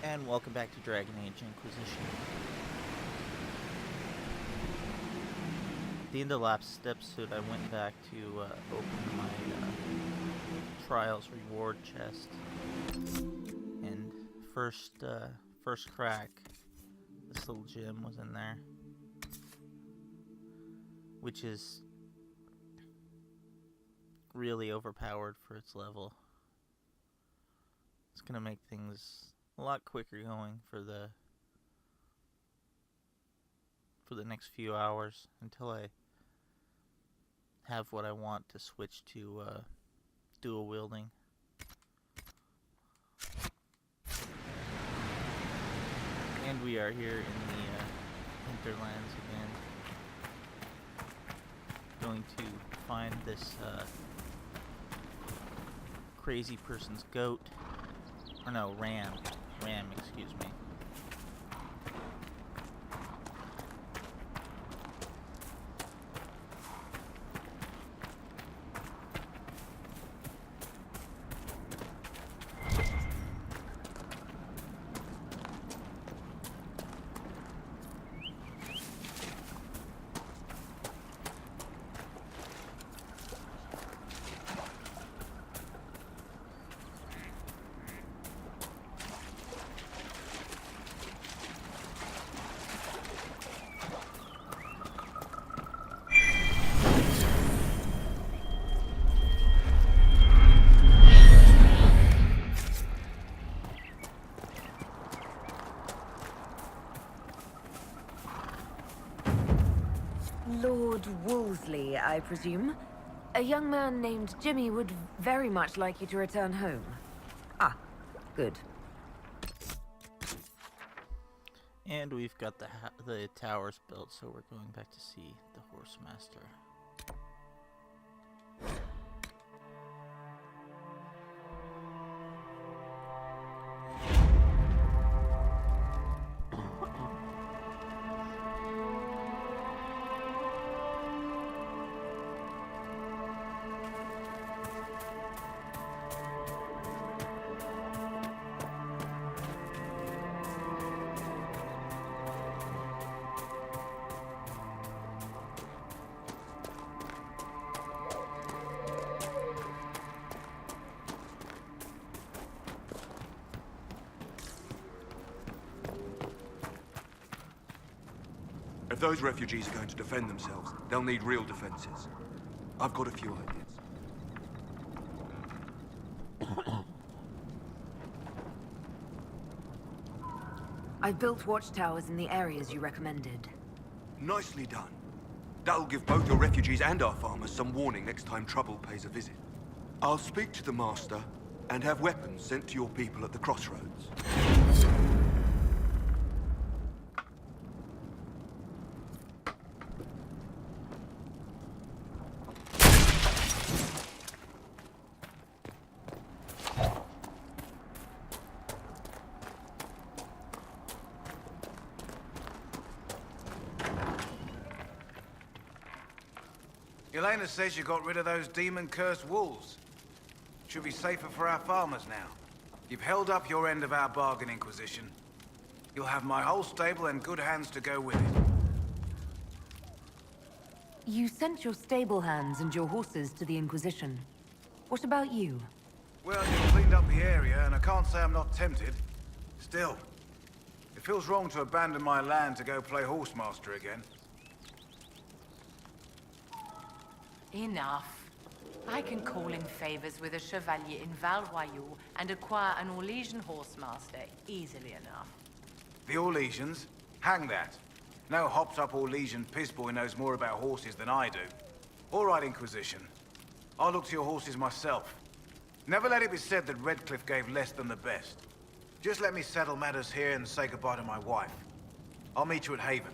And welcome back to Dragon Age Inquisition. At the end of the last episode, I went back to open my Trials reward chest. And first crack, this little gem was in there. Which is really overpowered for its level. It's gonna make things a lot quicker going for the next few hours until I have what I want to switch to dual wielding. And we are here in the hinterlands again. Going to find this crazy person's goat. Or no, ram, excuse me. Lord Wolseley, I presume? A young man named Jimmy would very much like you to return home. Ah, good. And we've got the towers built, so we're going back to see the Horse Master. If those refugees are going to defend themselves, they'll need real defenses. I've got a few ideas. I've built watchtowers in the areas you recommended. Nicely done. That'll give both your refugees and our farmers some warning next time trouble pays a visit. I'll speak to the Master and have weapons sent to your people at the crossroads. Elena says you got rid of those demon-cursed wolves. Should be safer for our farmers now. You've held up your end of our bargain, Inquisition. You'll have my whole stable and good hands to go with it. You sent your stable hands and your horses to the Inquisition. What about you? Well, you cleaned up the area, and I can't say I'm not tempted. Still, it feels wrong to abandon my land to go play horsemaster again. Enough. I can call in favors with a chevalier in Val Royaux and acquire an Orlesian horsemaster easily enough. The Orlesians? Hang that. No hopped-up Orlesian pissboy knows more about horses than I do. All right, Inquisition. I'll look to your horses myself. Never let it be said that Redcliffe gave less than the best. Just let me settle matters here and say goodbye to my wife. I'll meet you at Haven.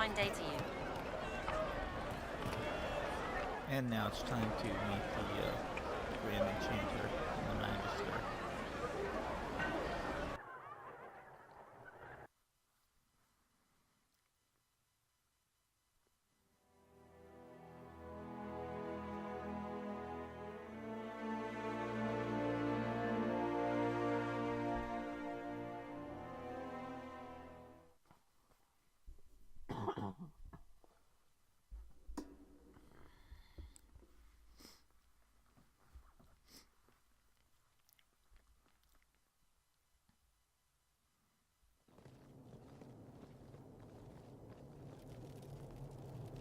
fine day to you. And now it's time to meet the Grand Enchanter and the Magister.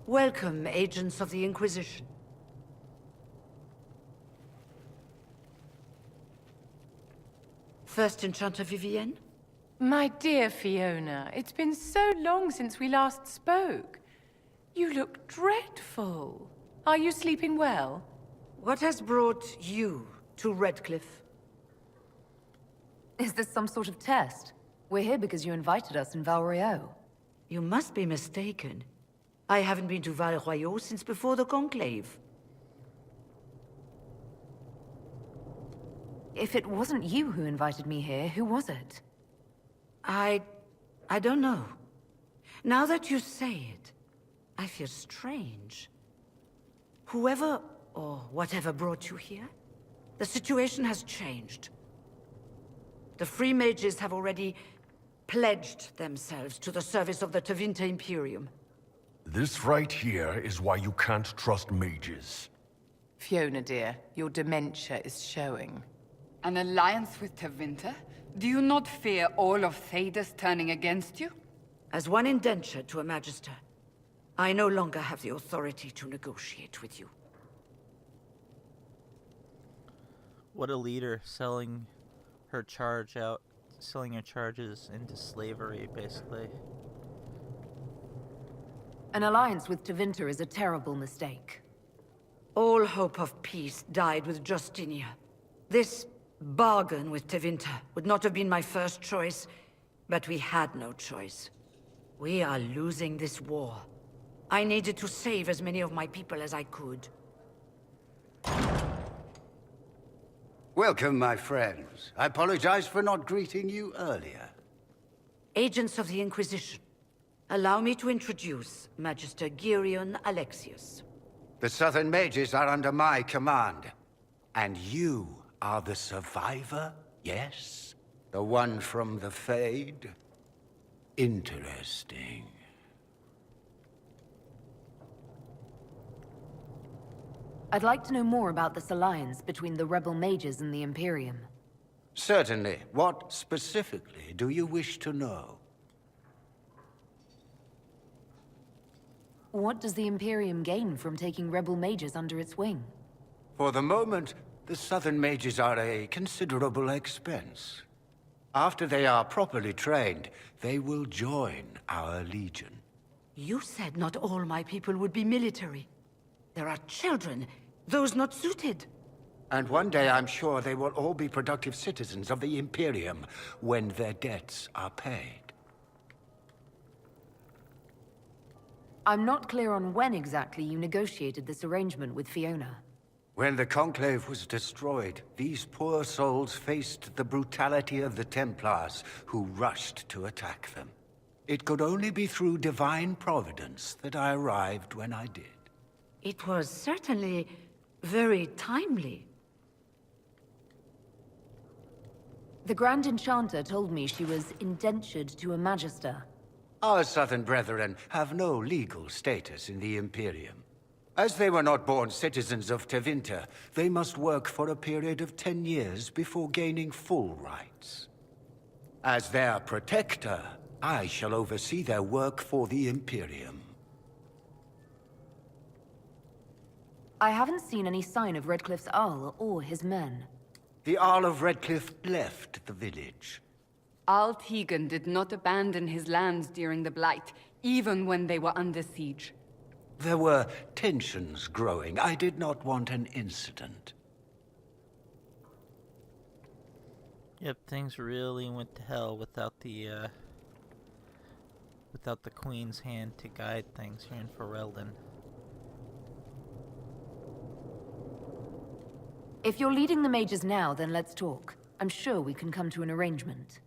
Welcome, agents of the Inquisition. First Enchanter Vivienne? My dear Fiona, it's been so long since we last spoke. You look dreadful. Are you sleeping well? What has brought you to Redcliffe? Is this some sort of test? We're here because you invited us in Val Royeaux. You must be mistaken. I haven't been to Val Royeaux since before the Conclave. If it wasn't you who invited me here, who was it? I don't know. Now that you say it, I feel strange. Whoever or whatever brought you here, the situation has changed. The Free Mages have already pledged themselves to the service of the Tevinter Imperium. This right here is why you can't trust mages. Fiona, dear, your dementia is showing. An alliance with Tevinter? Do you not fear all of Thedas turning against you? As one indenture to a Magister, I no longer have the authority to negotiate with you. What a leader, selling her charges into slavery, basically. An alliance with Tevinter is a terrible mistake. All hope of peace died with Justinia. This bargain with Tevinter would not have been my first choice, but we had no choice. We are losing this war. I needed to save as many of my people as I could. Welcome, my friends. I apologize for not greeting you earlier. Agents of the Inquisition, allow me to introduce Magister Girion Alexius. The Southern Mages are under my command. And you are the survivor, yes? The one from the Fade? Interesting. I'd like to know more about this alliance between the rebel mages and the Imperium. Certainly. What specifically do you wish to know? What does the Imperium gain from taking rebel mages under its wing? For the moment, the Southern Mages are a considerable expense. After they are properly trained, they will join our Legion. You said not all my people would be military. There are children, those not suited. And one day I'm sure they will all be productive citizens of the Imperium when their debts are paid. I'm not clear on when exactly you negotiated this arrangement with Fiona. When the Conclave was destroyed, these poor souls faced the brutality of the Templars, who rushed to attack them. It could only be through divine providence that I arrived when I did. It was certainly very timely. The Grand Enchanter told me she was indentured to a Magister. Our Southern brethren have no legal status in the Imperium. As they were not born citizens of Tevinter, they must work for a period of 10 years before gaining full rights. As their protector, I shall oversee their work for the Imperium. I haven't seen any sign of Redcliffe's Arl or his men. The Arl of Redcliffe left the village. Al Tegan did not abandon his lands during the Blight, even when they were under siege. There were tensions growing. I did not want an incident. Yep, things really went to hell without the without the Queen's hand to guide things here in Ferelden. If you're leading the mages now, then let's talk. I'm sure we can come to an arrangement.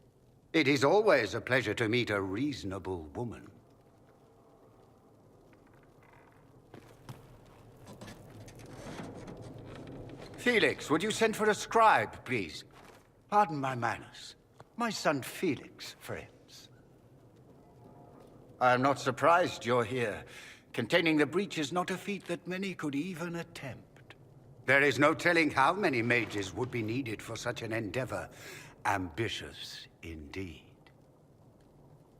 It is always a pleasure to meet a reasonable woman. Felix, would you send for a scribe, please? Pardon my manners. My son Felix, friends. I am not surprised you're here. Containing the breach is not a feat that many could even attempt. There is no telling how many mages would be needed for such an endeavor. Ambitious, indeed.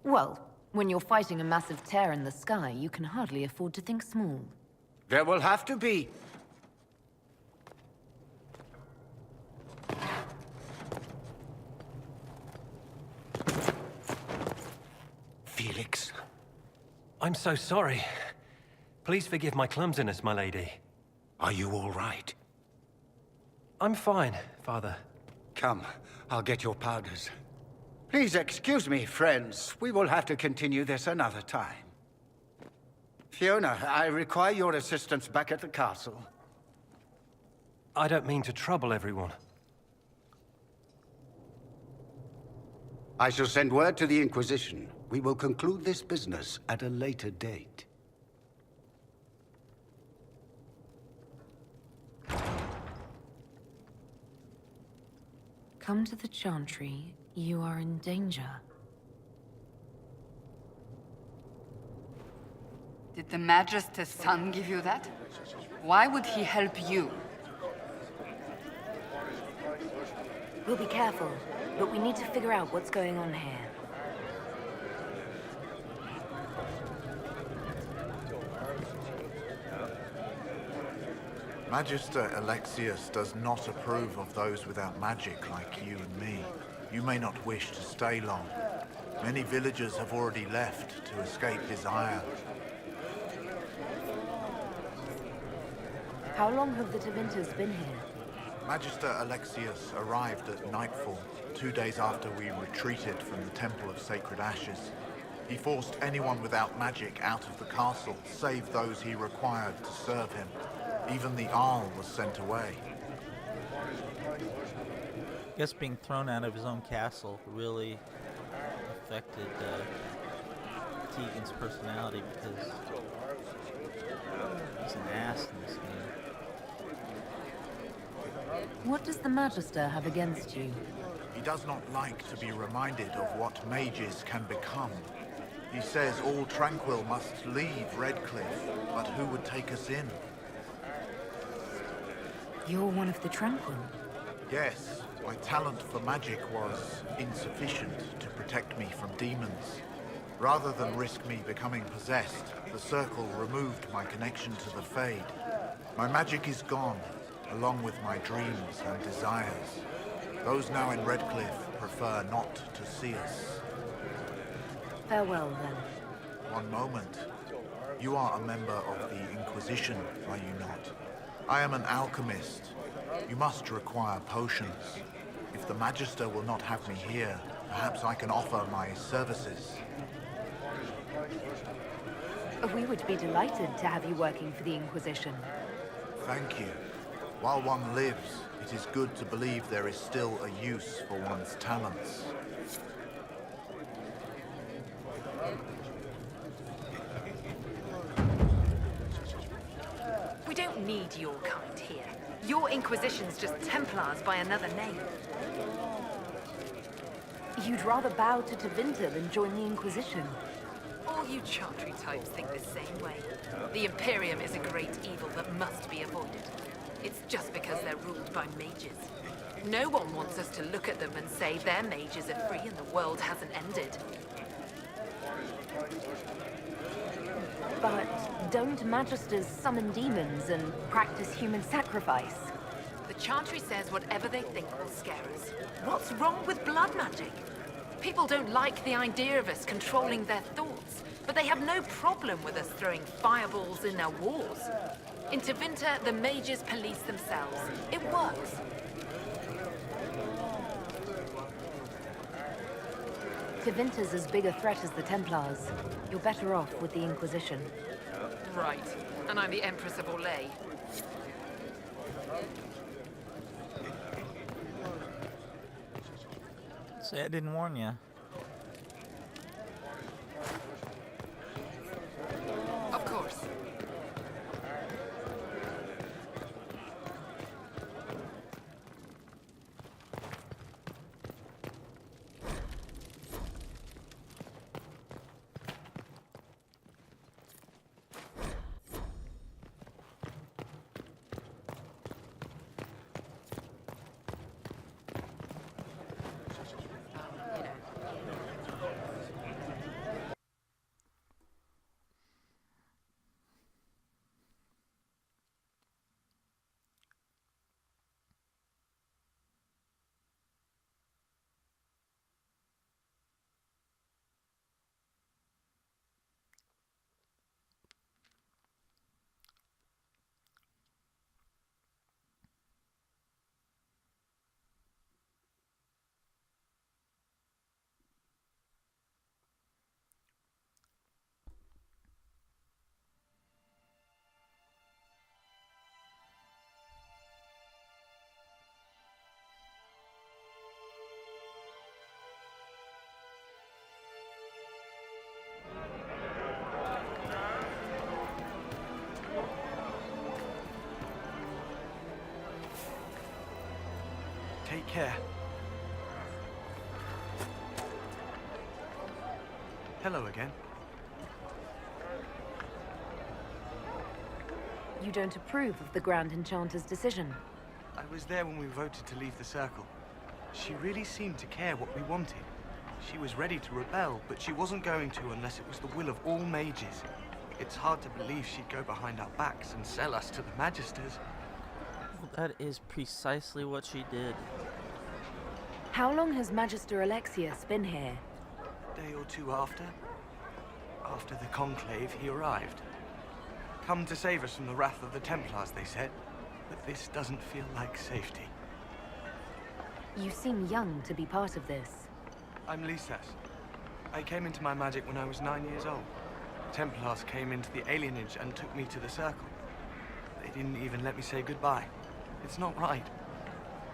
Well, when you're fighting a massive tear in the sky, you can hardly afford to think small. There will have to be. Felix. I'm so sorry. Please forgive my clumsiness, my lady. Are you all right? I'm fine, Father. Come, I'll get your powders. Please excuse me, friends. We will have to continue this another time. Fiona, I require your assistance back at the castle. I don't mean to trouble everyone. I shall send word to the Inquisition. We will conclude this business at a later date. Come to the Chantry. You are in danger. Did the Magister's son give you that? Why would he help you? We'll be careful, but we need to figure out what's going on here. Magister Alexius does not approve of those without magic like you and me. You may not wish to stay long. Many villagers have already left to escape his ire. How long have the Tevinters been here? Magister Alexius arrived at nightfall, 2 days after we retreated from the Temple of Sacred Ashes. He forced anyone without magic out of the castle, save those he required to serve him. Even the Arl was sent away. I guess being thrown out of his own castle really affected Tegan's personality because he's an ass in this game. What does the Magister have against you? He does not like to be reminded of what mages can become. He says all Tranquil must leave Redcliffe, but who would take us in? You're one of the Tranquil. Yes, my talent for magic was insufficient to protect me from demons. Rather than risk me becoming possessed, the Circle removed my connection to the Fade. My magic is gone, along with my dreams and desires. Those now in Redcliffe prefer not to see us. Farewell, then. One moment. You are a member of the Inquisition, are you not? I am an alchemist. You must require potions. If the Magister will not have me here, perhaps I can offer my services. We would be delighted to have you working for the Inquisition. Thank you. While one lives, it is good to believe there is still a use for one's talents. We don't need your kind here. Your Inquisition's just Templars by another name. You'd rather bow to Tevinter than join the Inquisition. All you Chantry types think the same way. The Imperium is a great evil that must be avoided. It's just because they're ruled by mages. No one wants us to look at them and say their mages are free and the world hasn't ended. But don't Magisters summon demons and practice human sacrifice? The Chantry says whatever they think will scare us. What's wrong with blood magic? People don't like the idea of us controlling their thoughts, but they have no problem with us throwing fireballs in their wars. In Tevinter, the mages police themselves. It works. Tevinter's as big a threat as the Templars. You're better off with the Inquisition. Right. And I'm the Empress of Orlais. Say I didn't warn you. Of course. Take care. Hello again. You don't approve of the Grand Enchanter's decision? I was there when we voted to leave the Circle. She really seemed to care what we wanted. She was ready to rebel, but she wasn't going to unless it was the will of all mages. It's hard to believe she'd go behind our backs and sell us to the Magisters. Well, that is precisely what she did. How long has Magister Alexius been here? A day or two after. After the Conclave, he arrived. Come to save us from the wrath of the Templars, they said. But this doesn't feel like safety. You seem young to be part of this. I'm Alexius. I came into my magic when I was 9 years old. Templars came into the alienage and took me to the Circle. They didn't even let me say goodbye. It's not right.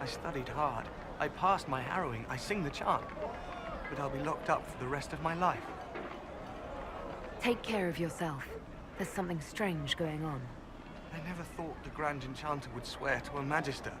I studied hard. I passed my harrowing. I sing the chant. But I'll be locked up for the rest of my life. Take care of yourself. There's something strange going on. I never thought the Grand Enchanter would swear to a Magister.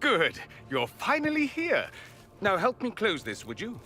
Good. You're finally here. Now help me close this, would you?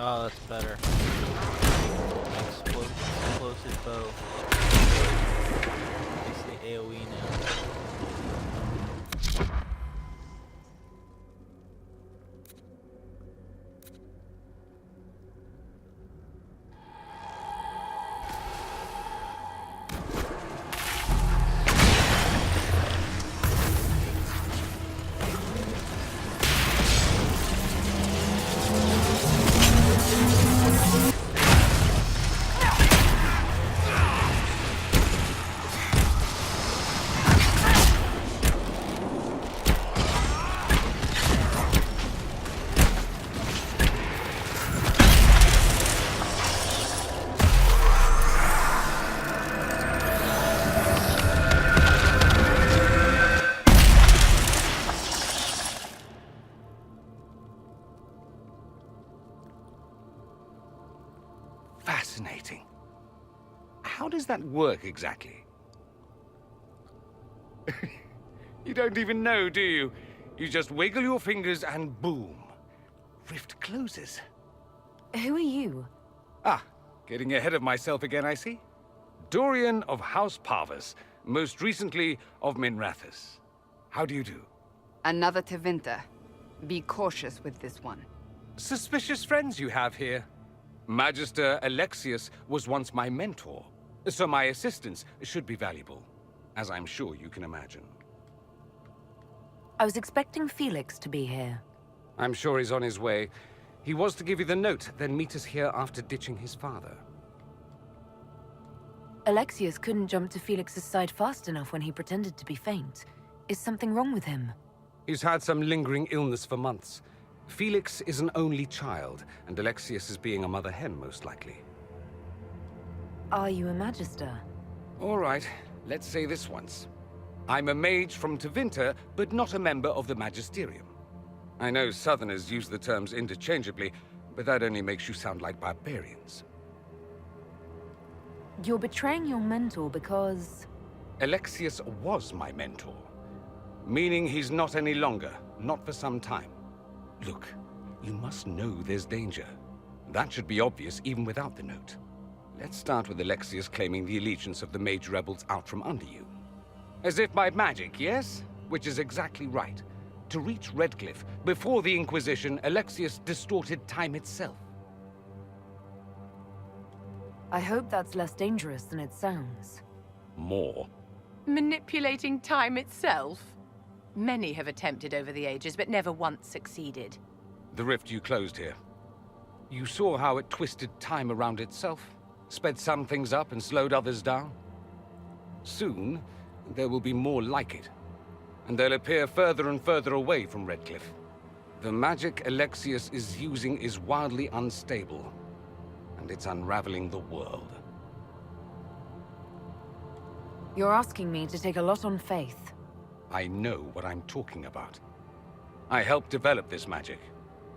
Oh, that's better. Explosive bow. It's the AoE now. Fascinating. How does that work exactly? You don't even know, do you? You just wiggle your fingers and boom. Rift closes. Who are you? Ah, getting ahead of myself again, I see. Dorian of House Parvus, most recently of Minrathous. How do you do? Another Tevinter. Be cautious with this one. Suspicious friends you have here. Magister Alexius was once my mentor, so my assistance should be valuable, as I'm sure you can imagine. I was expecting Felix to be here. I'm sure he's on his way. He was to give you the note, then meet us here after ditching his father. Alexius couldn't jump to Felix's side fast enough when he pretended to be faint. Is something wrong with him? He's had some lingering illness for months. Felix is an only child, and Alexius is being a mother hen, most likely. Are you a Magister? All right, let's say this once. I'm a mage from Tevinter, but not a member of the Magisterium. I know Southerners use the terms interchangeably, but that only makes you sound like barbarians. You're betraying your mentor because... Alexius was my mentor. Meaning he's not any longer, not for some time. Look, you must know there's danger. That should be obvious even without the note. Let's start with Alexius claiming the allegiance of the mage rebels out from under you. As if by magic, yes? Which is exactly right. To reach Redcliffe, before the Inquisition, Alexius distorted time itself. I hope that's less dangerous than it sounds. More. Manipulating time itself? Many have attempted over the ages, but never once succeeded. The rift you closed here. You saw how it twisted time around itself, sped some things up and slowed others down. Soon, there will be more like it, and they'll appear further and further away from Redcliffe. The magic Alexius is using is wildly unstable, and it's unraveling the world. You're asking me to take a lot on faith. I know what I'm talking about. I helped develop this magic.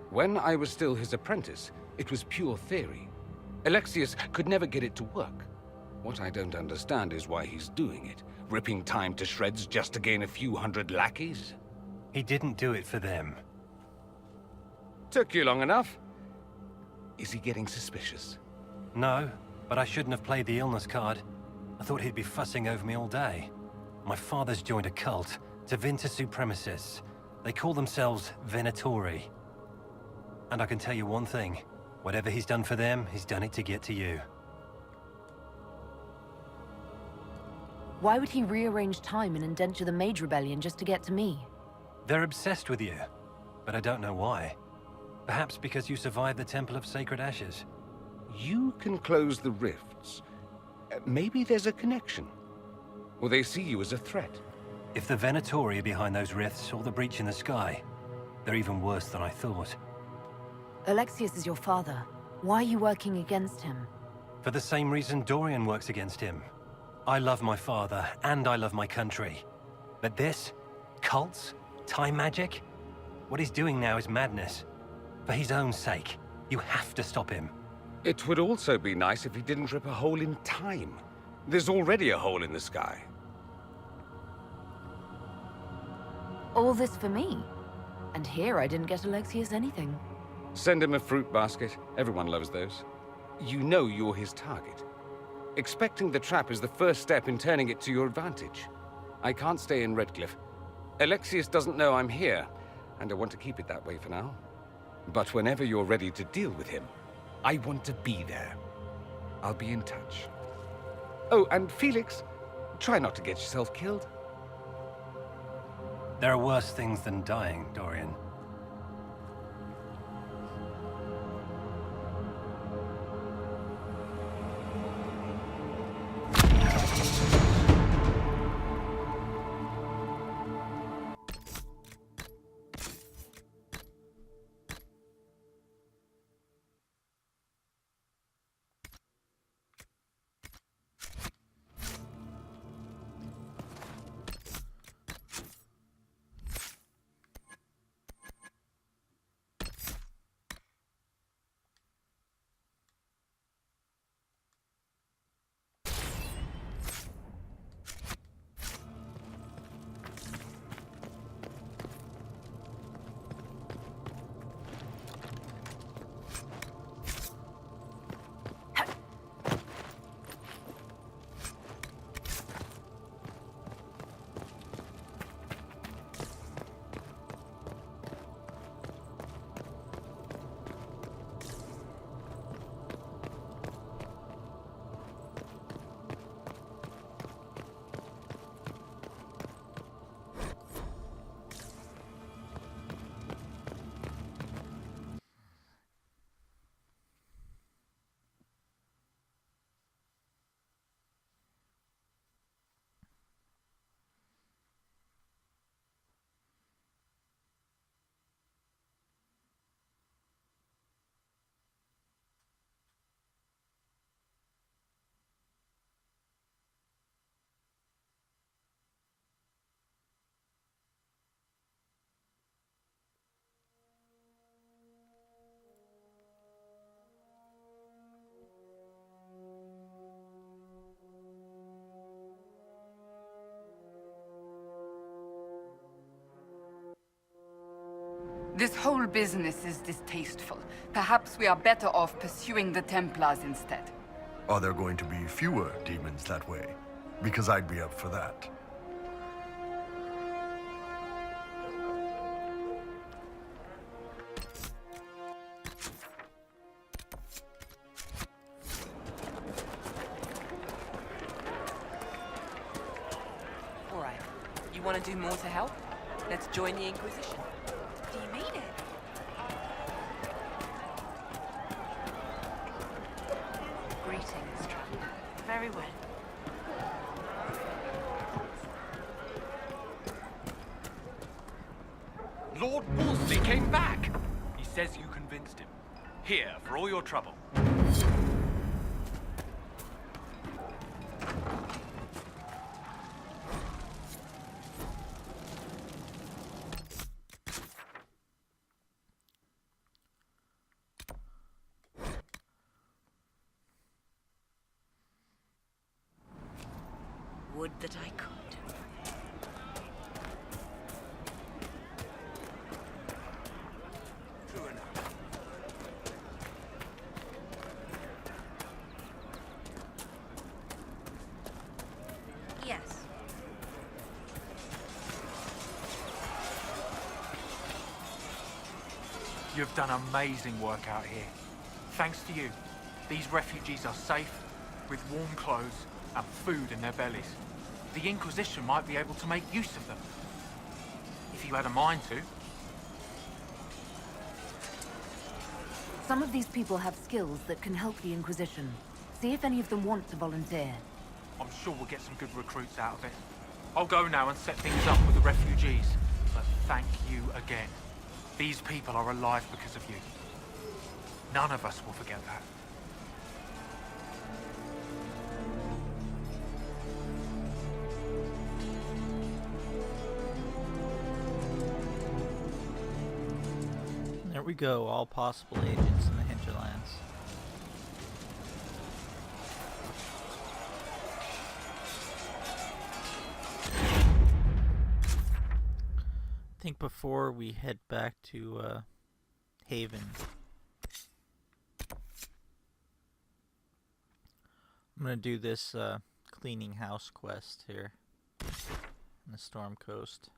When I was still his apprentice, it was pure theory. Alexius could never get it to work. What I don't understand is why he's doing it, ripping time to shreds just to gain a few hundred lackeys. He didn't do it for them. Took you long enough. Is he getting suspicious? No, but I shouldn't have played the illness card. I thought he'd be fussing over me all day. My father's joined a cult, Tevinter Supremacists. They call themselves Venatori. And I can tell you one thing. Whatever he's done for them, he's done it to get to you. Why would he rearrange time and indenture the Mage Rebellion just to get to me? They're obsessed with you, but I don't know why. Perhaps because you survived the Temple of Sacred Ashes. You can close the rifts. Maybe there's a connection. Or they see you as a threat. If the Venatori are behind those rifts or the breach in the sky, they're even worse than I thought. Alexius is your father. Why are you working against him? For the same reason Dorian works against him. I love my father, and I love my country. But this? Cults? Time magic? What he's doing now is madness. For his own sake, you have to stop him. It would also be nice if he didn't rip a hole in time. There's already a hole in the sky. All this for me? And here I didn't get Alexius anything. Send him a fruit basket. Everyone loves those. You know you're his target. Expecting the trap is the first step in turning it to your advantage. I can't stay in Redcliffe. Alexius doesn't know I'm here, and I want to keep it that way for now. But whenever you're ready to deal with him, I want to be there. I'll be in touch. Oh, and Felix, try not to get yourself killed. There are worse things than dying, Dorian. This whole business is distasteful. Perhaps we are better off pursuing the Templars instead. Are there going to be fewer demons that way? Because I'd be up for that. All right. You want to do more to help? Let's join the Inquisition. Do you mean it? Greetings, traveler. Very well. Lord Wolsey came back! He says you convinced him. Here, for all your trouble. Would that I could. True enough. Yes. You've done amazing work out here. Thanks to you, these refugees are safe, with warm clothes and food in their bellies. The Inquisition might be able to make use of them. If you had a mind to. Some of these people have skills that can help the Inquisition. See if any of them want to volunteer. I'm sure we'll get some good recruits out of it. I'll go now and set things up with the refugees. But thank you again. These people are alive because of you. None of us will forget that. There we go, all possible agents in the hinterlands. I think before we head back to Haven, I'm gonna do this cleaning house quest here in the Storm Coast.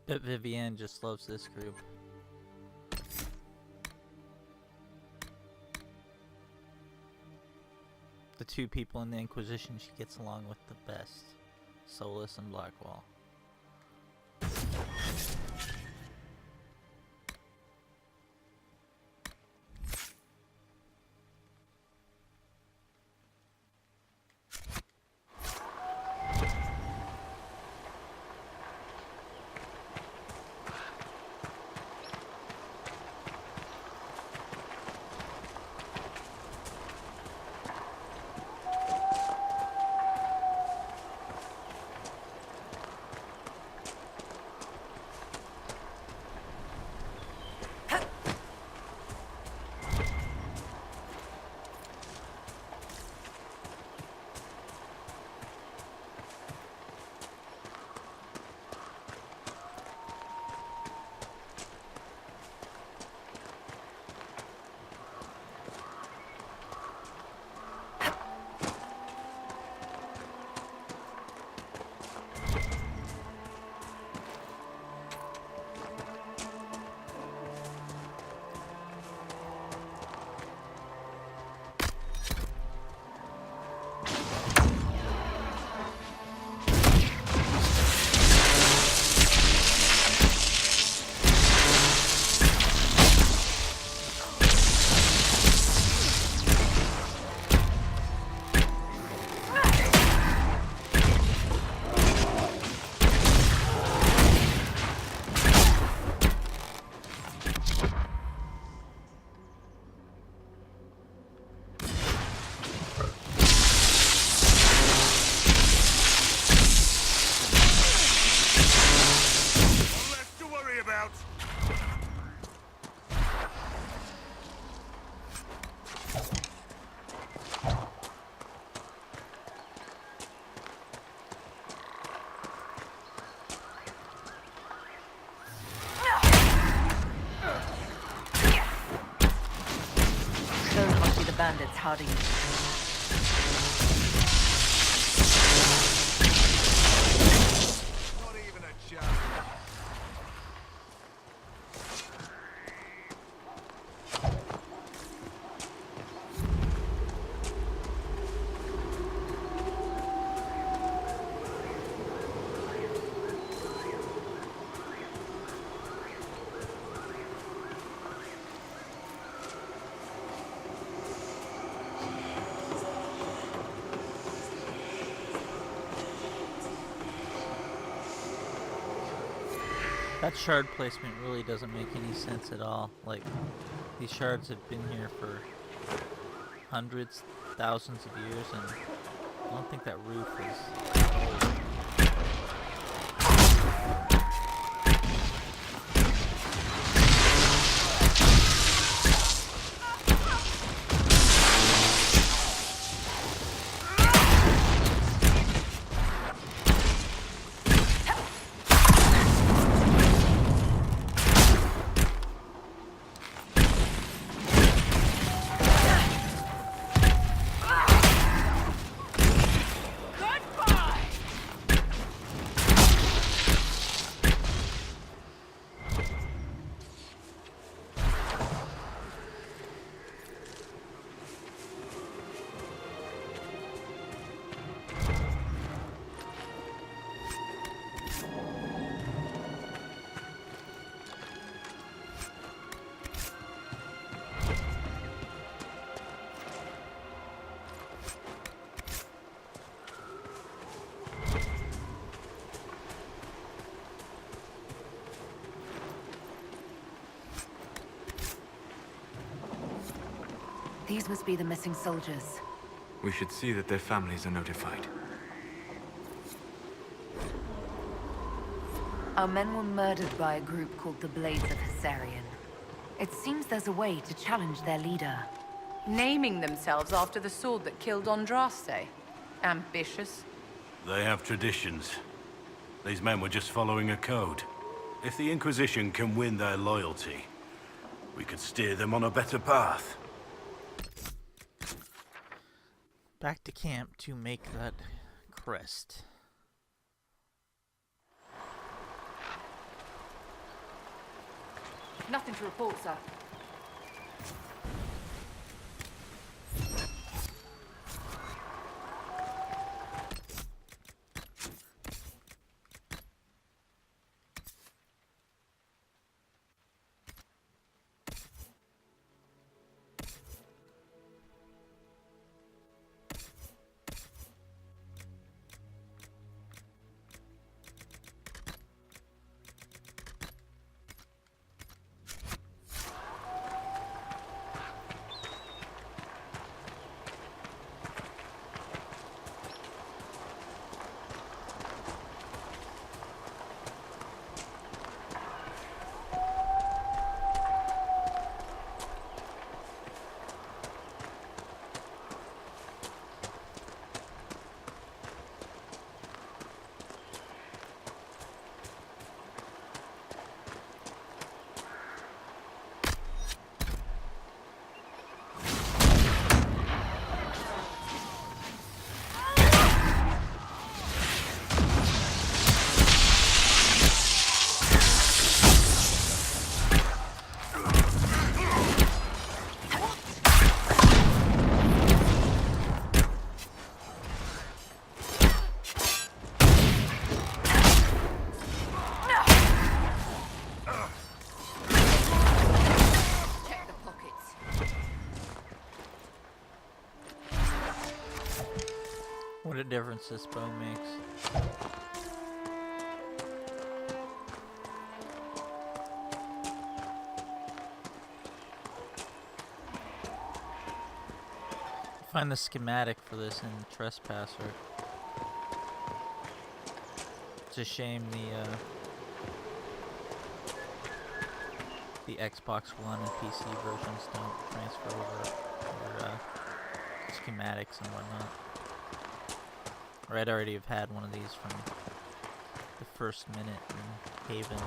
Bet Vivienne just loves this group. The two people in the Inquisition she gets along with the best. Solus and Blackwall. it's harder. Not even a chance. That shard placement really doesn't make any sense at all. Like, these shards have been here for hundreds, thousands of years, and I don't think that roof is old. These must be the missing soldiers. We should see that their families are notified. Our men were murdered by a group called the Blades of Hessarian. It seems there's a way to challenge their leader. Naming themselves after the sword that killed Andraste. Ambitious. They have traditions. These men were just following a code. If the Inquisition can win their loyalty, we could steer them on a better path. Back to camp to make that crest. Nothing to report, sir. What a difference this bow makes. Find the schematic for this in Trespasser. It's a shame the Xbox One and PC versions don't transfer over their schematics and whatnot. Or I'd already have had one of these from the first minute in Haven.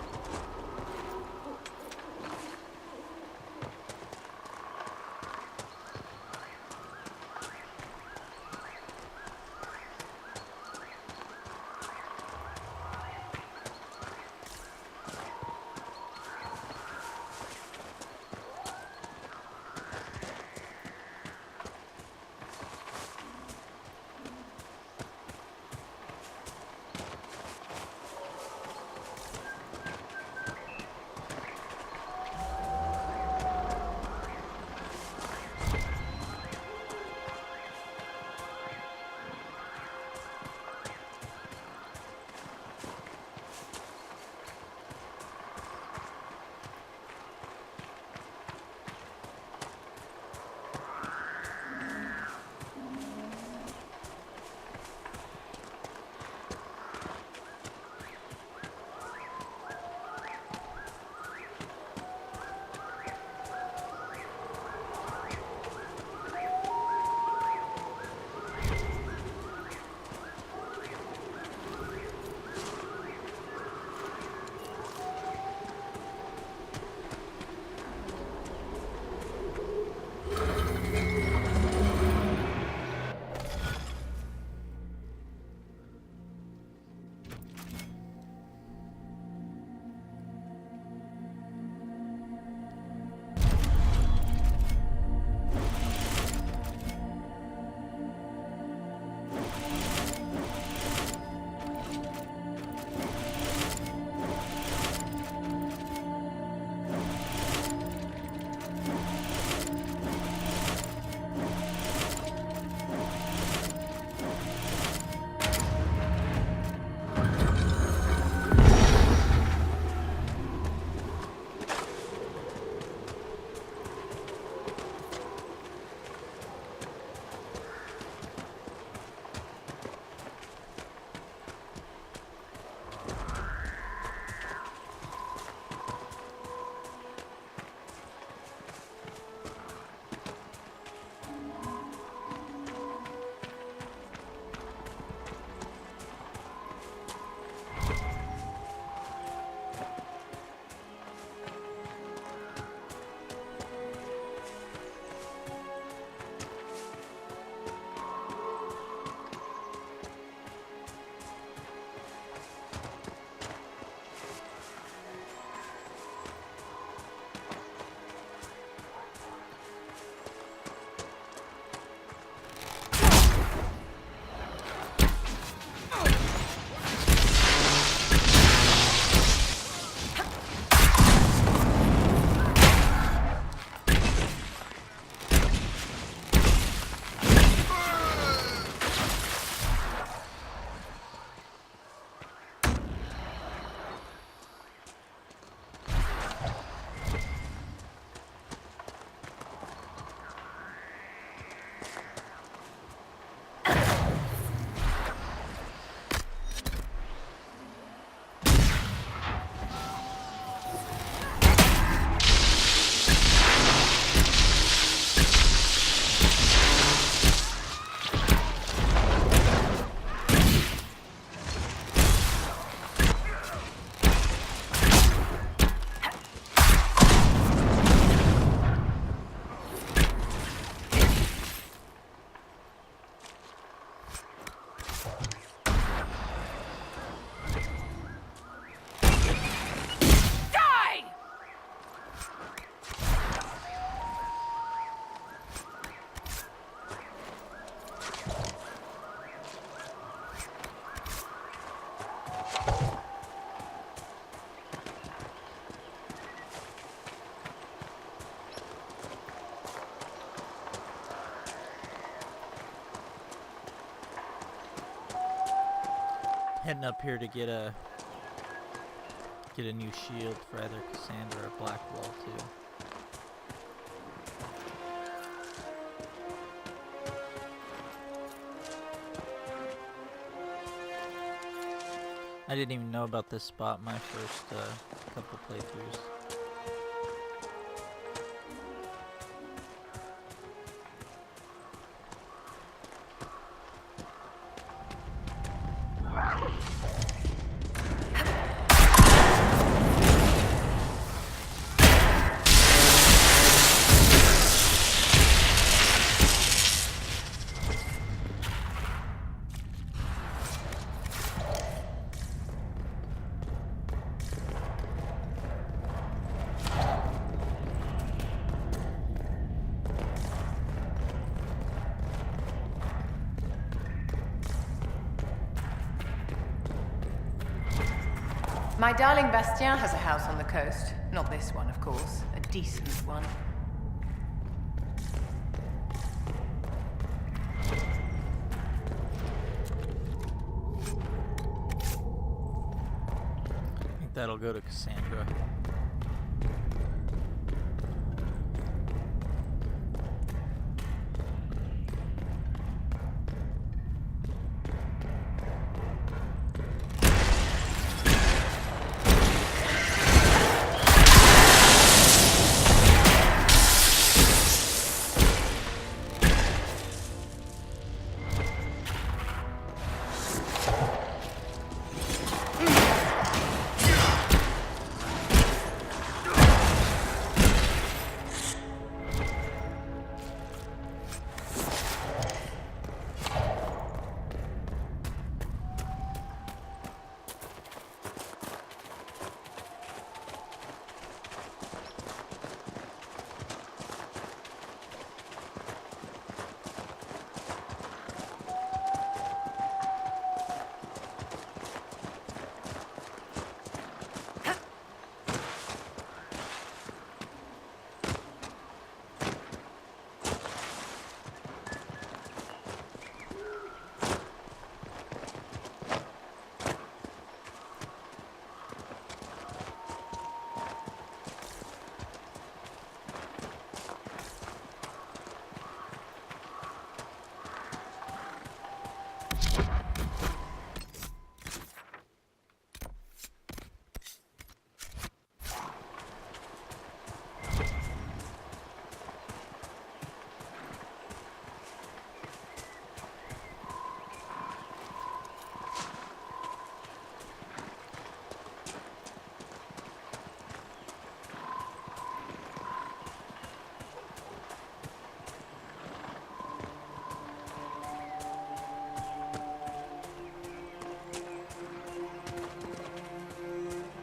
Heading up here to get a new shield for either Cassandra or Blackwall too. I didn't even know about this spot my first couple playthroughs. My darling Bastien has a house on the coast. Not this one, of course. A decent one. I think that'll go to Cassandra.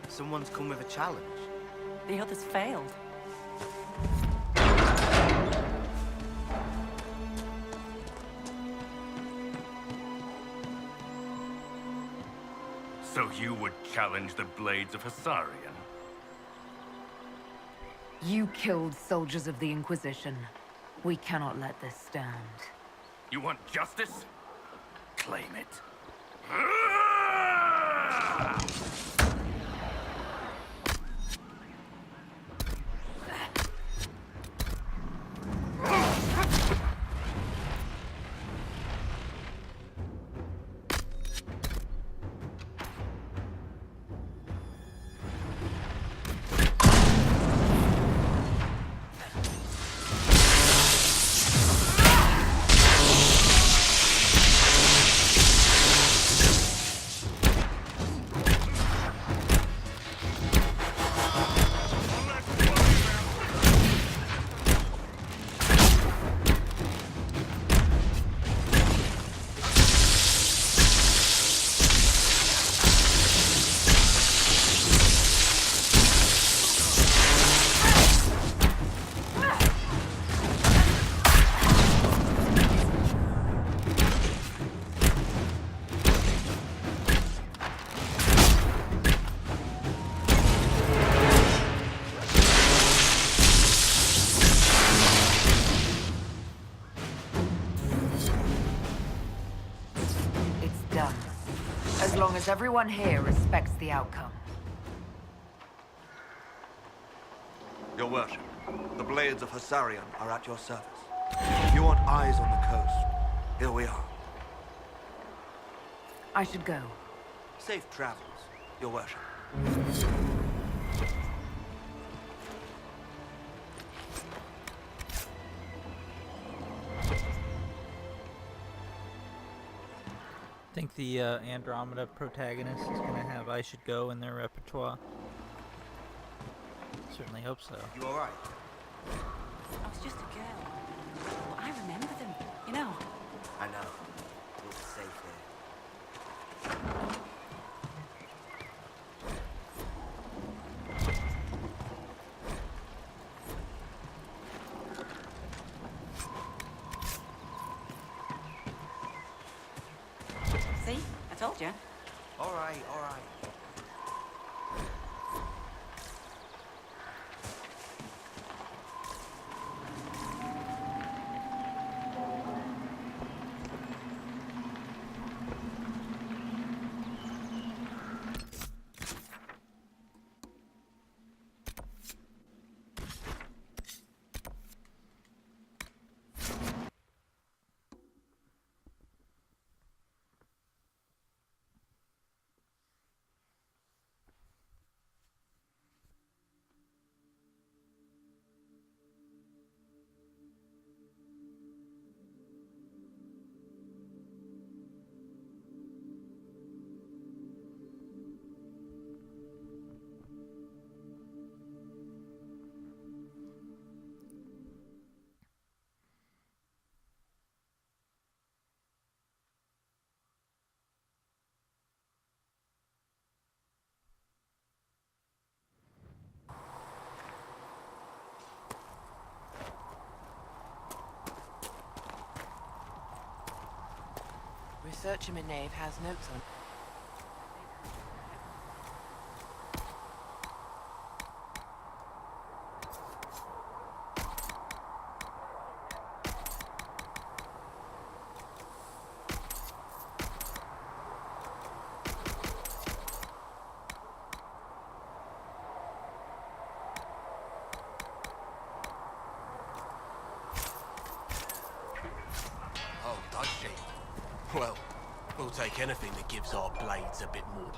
Someone's come with a challenge. The others failed. So you would challenge the blades of Hassarian? You killed soldiers of the Inquisition. We cannot let this stand. You want justice? Claim it. as long as everyone here respects the outcome. Your worship, the blades of Hassarian are at your service. If you want eyes on the coast, here we are. I should go. Safe travels, your worship. I think the Andromeda protagonist is going to have I Should Go in their repertoire. Certainly hope so. You alright? I was just a girl. But I remember them, you know. I know. You'll be safe there. See? I told you. Alright, alright. Researcher Nave has notes on. Oh, does she? Well, we'll take anything that gives our blades a bit more